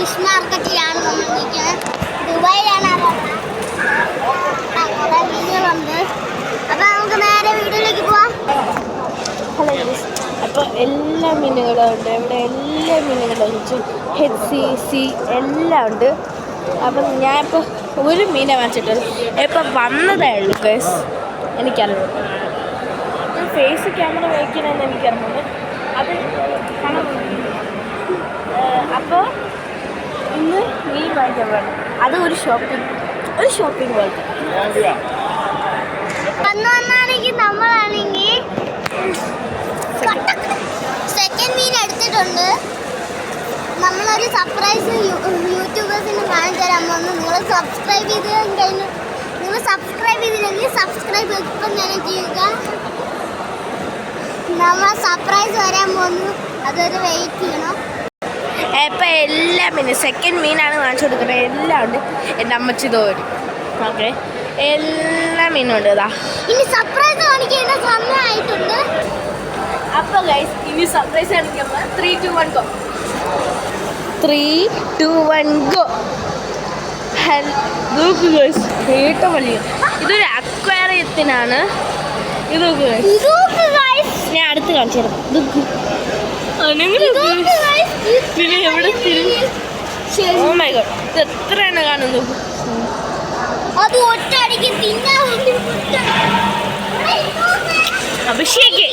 Fish മാർക്കറ്റിലാണ് നമ്മൾ നിൽക്കുന്നത്. ദുബായിലാണ് കുറെ മീനുകളുണ്ട്. അപ്പം നമുക്ക് നേരെ വീട്ടിലേക്ക് പോവാം. ഹലോ ഗൈസ്, അപ്പോൾ എല്ലാ മീനുകളും ഉണ്ട് ഇവിടെ. എല്ലാ മീനുകളും HCC എല്ലാം ഉണ്ട്. അപ്പം ഞാനിപ്പോൾ ഒരു മീനെ വാങ്ങിച്ചിട്ടുള്ളൂ. ഇപ്പം വന്നതേ ഉള്ളൂ ഗൈസ്. എനിക്കറിയാം ഫേസ് ക്യാമറ വയ്ക്കണമെന്ന് എനിക്കറിയുന്നത്. അത് കാണാൻ അപ്പോൾ ഇന്ന് മീൻ വാങ്ങിക്കാൻ വേണം. അത് ഒരു ഷോപ്പിംഗ് പോലത്തെ. വന്നാണെങ്കിൽ നമ്മളാണെങ്കിൽ സെക്കൻഡ് മീൻ എടുത്തിട്ടുണ്ട്. നമ്മളൊരു സർപ്രൈസ് യൂട്യൂബേഴ്സിന് കാണിച്ചു തരാൻ പോകുന്നു. നിങ്ങൾ സബ്സ്ക്രൈബ് ചെയ്തില്ലെങ്കിൽ സബ്സ്ക്രൈബ് ഇപ്പം തന്നെ ചെയ്യുക. നമ്മൾ സർപ്രൈസ് വരാൻ പോകുന്നു, അതൊരു വെയിറ്റ് ചെയ്യണം. ഇപ്പം എല്ലാ മീനും സെക്കൻഡ് മീനാണ് വാങ്ങിച്ചു കൊടുക്കുന്നത്. എല്ലാം ഉണ്ട്. എൻ്റെ അമ്മച്ചി തോരും. ഓക്കെ, എല്ലാ മീനും ഉണ്ട്. ഇതാ ഇനി സർപ്രൈസ് കാണിക്കേണ്ട സമയമായിട്ടുണ്ട്. അപ്പോൾ ഗൈസ് ഇനി സർപ്രൈസ് കാണിക്കുമ്പോൾ 3, 2, 1 ഗോ. 3, 2, 1 ഗോ. നോക്കൂ ഗൈസ്, ഏറ്റവും വലിയ ഇതൊരു അക്വേറിയത്തിനാണ്. ഇത് ഞാൻ അടുത്ത് കാണിച്ചു തരാം. പിന്നെ എവിടെ ഓ മൈ ഗോഡ്, ഇത് എത്ര എണ്ണം കാണുന്നു. അത് ഒറ്റയടിക്ക് അഭിഷേക്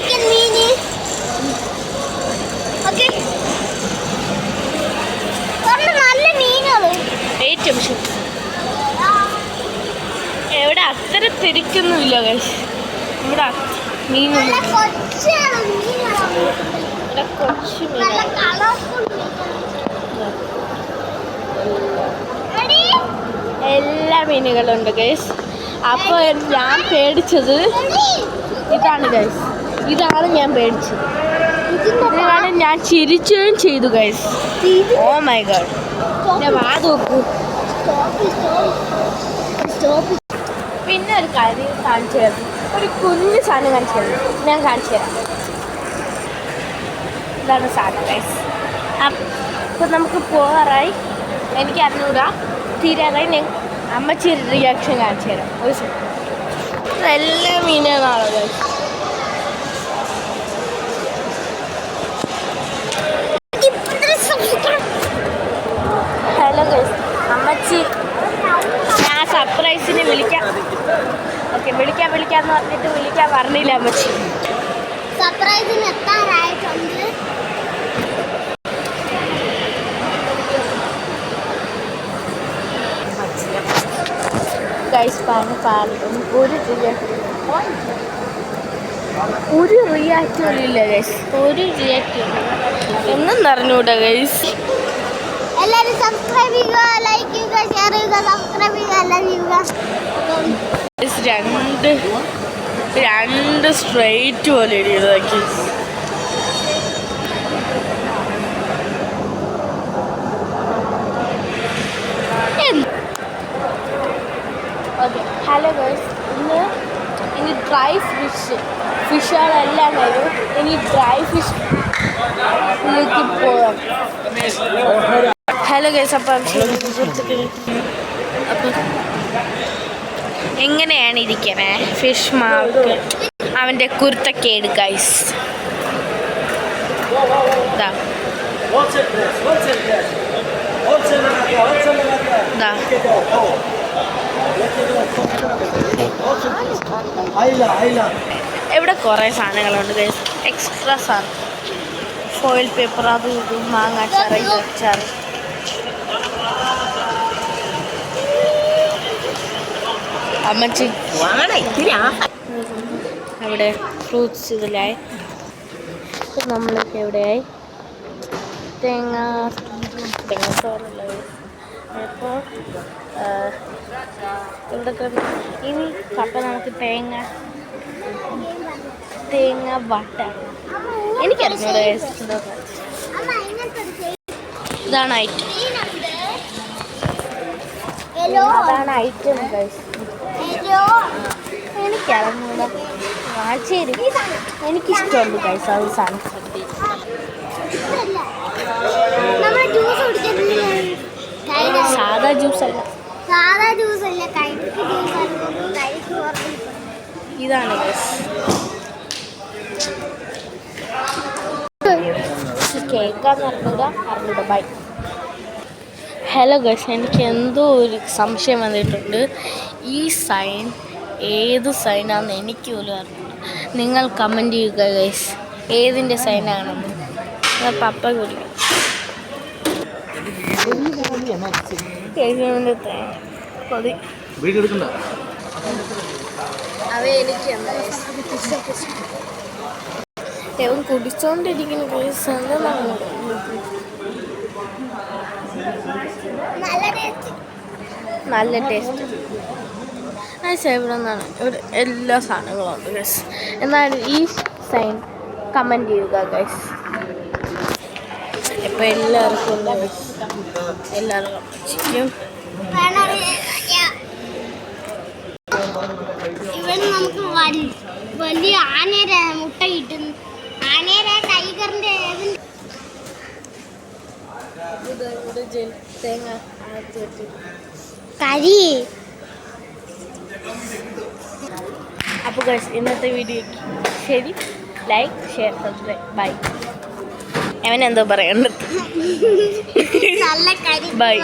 നല്ല മീനുകള് ഏറ്റവും എവിടെ അത്ര തിരിക്കുന്നുമില്ല ഗൈസ്. ഇവിടെ മീനൊന്നും കൊച്ചു മീൻ. എല്ലാ മീനുകളും ഉണ്ട് ഗൈസ്. അപ്പോൾ ഞാൻ പേടിച്ചത് ഇതാണ് ഗൈസ്. ഇതാണ് ഞാൻ പേടിച്ചത്. ഇതിനാണ് ഞാൻ ചിരിച്ചുകയും ചെയ്തു ഗൈസ്. ഓ മൈ ഗോഡ്, ഞാൻ വാ നോക്കൂ. പിന്നെ ഒരു കാര്യം കാണിച്ചു തരാം. ഒരു കുഞ്ഞു സാധനം കാണിച്ചു തരാം. ഞാൻ കാണിച്ചു തരാം. ഇതാണ് സാധനം ഗൈസ്. അപ്പോൾ നമുക്ക് പോകാറായി. എനിക്ക് അറിഞ്ഞൂടാ തീരാറായി. ഞാൻ അമ്മച്ചി റിയാക്ഷൻ കാണിച്ചു തരാം. ഒരു സെക്കൻഡ്. എല്ലാ മീനുകളാണോ ഗൈസ്. ഹലോ ഗൈസ്, അമ്മച്ചി ഞാൻ സർപ്രൈസിന് വിളിക്കാം. ഓക്കെ, വിളിക്കാമെന്ന് പറഞ്ഞിട്ട് വിളിക്കാൻ പറഞ്ഞില്ല അമ്മച്ചി. സർപ്രൈസിന് എത്താറായിട്ടുണ്ട്. ഗൈസ് ഒരു റിയാക്റ്റും ഇല്ല ഗൈസ്. ഒരു റിയാക്റ്റും ഒന്നും അറിഞ്ഞൂടാ ഗൈസ്. എല്ലാവരും സബ്സ്ക്രൈബ് ചെയ്യുക, ലൈക്ക് ചെയ്യുക, ഷെയർ ചെയ്യുക, സബ്സ്ക്രൈബ് ചെയ്യുക, എല്ലാം ചെയ്യുക. രണ്ട് സ്ട്രെയിറ്റ് പോലെ ഇതാക്കി. ഓക്കെ, ഹലോ ഗൈസ്, ഇനി ഡ്രൈ ഫിഷുകളെല്ലാം വരും. ഇനി ഡ്രൈ ഫിഷിലേക്ക് പോകാം. ഹലോ ഗൈസ്, അപ്പം എങ്ങനെയാണ് ഇരിക്കണേ ഫിഷ് മാർക്ക് അവൻ്റെ കുരുത്തക്കേട് ഗൈസ്. ഇവിടെ കുറേ സാധനങ്ങളുണ്ട് ഗൈസ്. എക്സ്ട്രാ സാധനം, ഫോയിൽ പേപ്പർ, അതും ഇതും, മാങ്ങാച്ചാറ്, ഇതച്ചാറ്. അമ്മച്ചി അവിടെ ഫ്രൂട്ട്സ് ഇതിലായി. നമ്മളൊക്കെ എവിടെയായി തേങ്ങാച്ചോറുള്ളത്. അപ്പോൾ ഇവിടെ ഇനി കപ്പ നമുക്ക് തേങ്ങ വട്ട എനിക്കറിഞ്ഞൂടെ. ഇതാണ് ഐറ്റം. അതാണ് ഐറ്റം ഗൈസ്. എനിക്കറിഞ്ഞൂടെ. വാഴ്ചേരി എനിക്കിഷ്ടമുണ്ട് ഗൈസ്. അത് സാധനം ജ്യൂസ് സാധാ ജ്യൂസ് അല്ല, സാധാ ജ്യൂസ് അല്ല, കൈക്ക് ജ്യൂസ് കൈക്ക് ഇതാണ് ഗൈസ്. കേക്കാന്ന് അറിഞ്ഞൂടാ. ബൈ. ഹലോ ഗൈസ്, എനിക്ക് എന്തോ ഒരു സംശയം വന്നിട്ടുണ്ട്. ഈ സൈൻ ഏത് സൈനാണെന്ന് എനിക്ക് പോലും അറിയില്ല. നിങ്ങൾ കമൻറ്റ് ചെയ്യുക ഗൈസ്, ഏതിൻ്റെ സൈനാണെന്ന്. പപ്പ കുടിക്കും അവ എനിക്ക് എവൻ കുടിച്ചോണ്ടിരിക്കുന്ന ഗൈസ്. നല്ല ടേസ്റ്റ്. ഇവിടെ നിന്നാണ്, ഇവിടെ എല്ലാ സാധനങ്ങളും ഉണ്ട് ഗൈസ്. എന്നാലും ഈ സൈൻ കമൻറ്റ് ചെയ്യുക ഗൈസ്. ഇപ്പം എല്ലാവർക്കും ഉണ്ട് ഗൈസ്, എല്ലാവരും ചെയ്യും. ഇവിടെ നമുക്ക് വലിയ ആനയുടെ മുട്ട കിട്ടുന്നു. ആനയുടെ ടൈഗറിന്റെ തേങ്ങ കരി. അപ്പോൾ ഗൈസ്, ഇന്നത്തെ വീഡിയോ ശരി. Like, share, subscribe. ബൈ. അവനെന്തോ പറയണ്ടത്. നല്ല കരി. ബൈ.